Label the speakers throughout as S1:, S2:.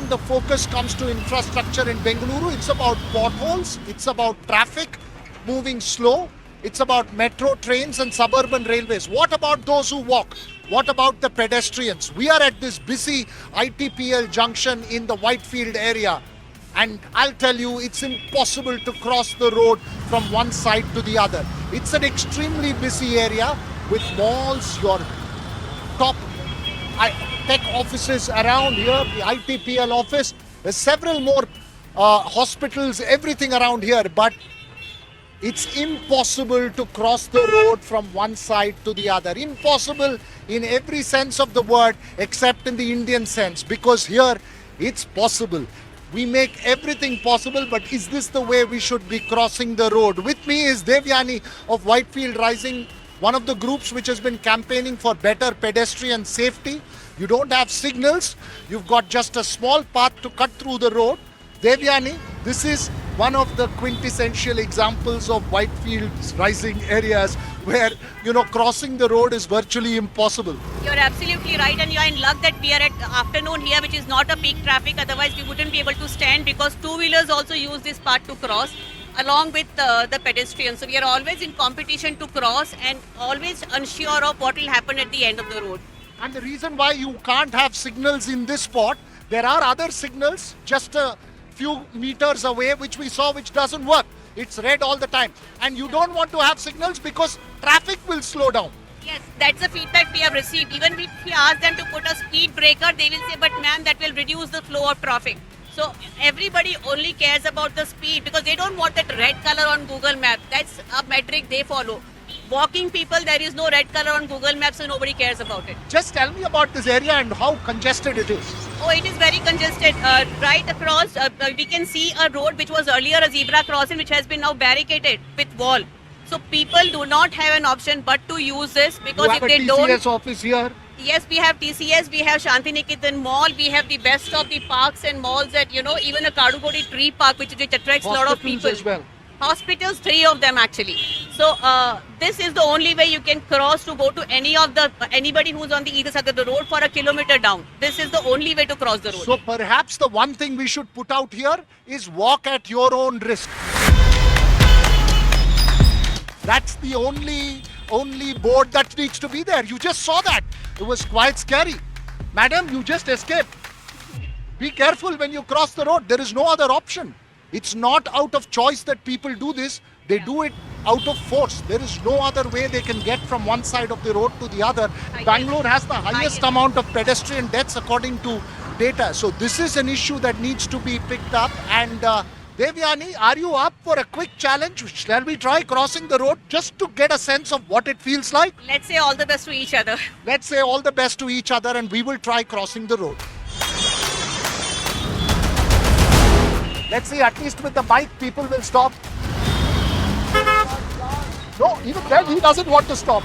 S1: time the focus comes to infrastructure in Bengaluru, it's about potholes, it's about traffic moving slow, it's about metro trains and suburban railways. What about those who walk? What about the pedestrians? We are at this busy ITPL junction in the Whitefield area. And I'll tell you, it's impossible to cross the road from one side to the other. It's an extremely busy area with malls, your top tech offices around here, the ITPL office. There's several more hospitals, everything around here. But it's impossible to cross the road from one side to the other. Impossible in every sense of the word, except in the Indian sense, because here it's possible. We make everything possible, but is this the way we should be crossing the road? With me is Devyani of Whitefield Rising, one of the groups which has been campaigning for better pedestrian safety. You don't have signals, you've got just a small path to cut through the road. Devyani, this is one of the quintessential examples of Whitefield's rising areas where, crossing the road is virtually impossible.
S2: You're absolutely right, and you're in luck that we are at afternoon here, which is not a peak traffic. Otherwise, we wouldn't be able to stand because two-wheelers also use this part to cross along with the pedestrians. So we are always in competition to cross and always unsure of what will happen at the end of the road.
S1: And the reason why you can't have signals in this spot, there are other signals just a few meters away which we saw which doesn't work. It's red all the time. And you don't want to have signals because traffic will slow down.
S2: Yes, that's the feedback we have received. Even if we ask them to put a speed breaker, they will say, but ma'am, that will reduce the flow of traffic. So everybody only cares about the speed because they don't want that red color on Google Maps. That's a metric they follow. Walking people, there is no red color on Google Maps, so nobody cares about it.
S1: Just tell me about this area and how congested it is.
S2: Oh, it is very congested. Right across, we can see a road which was earlier a zebra crossing, which has been now barricaded with wall. So people do not have an option but to use this because if they don't...
S1: You have a TCS office here.
S2: Yes, we have TCS, we have Shantiniketan Mall, we have the best of the parks and malls that, even a Kadugodi Tree Park, which attracts a lot of people.
S1: As well.
S2: Hospitals, 3 of them actually. So this is the only way you can cross to go to anybody who's on the either side of the road for a kilometer down. This is the only way to cross the road.
S1: So perhaps the one thing we should put out here is walk at your own risk. That's the only board that needs to be there. You just saw that. It was quite scary. Madam, you just escaped. Be careful when you cross the road. There is no other option. It's not out of choice that people do this. They do it out of force. There is no other way they can get from one side of the road to the other. Bangalore has the highest amount of pedestrian deaths according to data. So this is an issue that needs to be picked up. And Devyani, are you up for a quick challenge? Shall we try crossing the road just to get a sense of what it feels like?
S2: Let's say all the best to each other.
S1: Let's say all the best to each other and we will try crossing the road. Let's see, at least with the bike, people will stop. No, even then, he doesn't want to stop.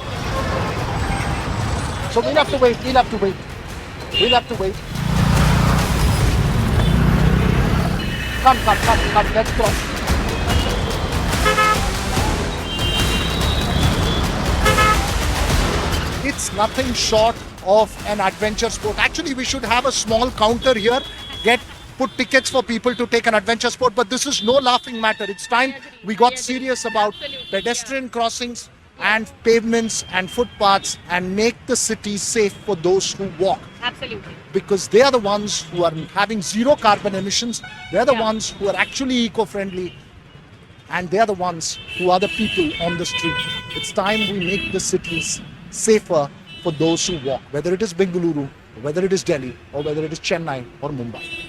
S1: So we'll have to wait, We'll have to wait. Come, let's cross. It's nothing short of an adventure sport. Actually, we should have a small counter here, put tickets for people to take an adventure sport, but this is no laughing matter. It's time we got serious about pedestrian crossings and pavements and footpaths and make the city safe for those who walk.
S2: Absolutely.
S1: Because they are the ones who are having zero carbon emissions, they are the ones who are actually eco-friendly, and they are the ones who are the people on the street. It's time we make the cities safer for those who walk, whether it is Bengaluru, whether it is Delhi, or whether it is Chennai or Mumbai.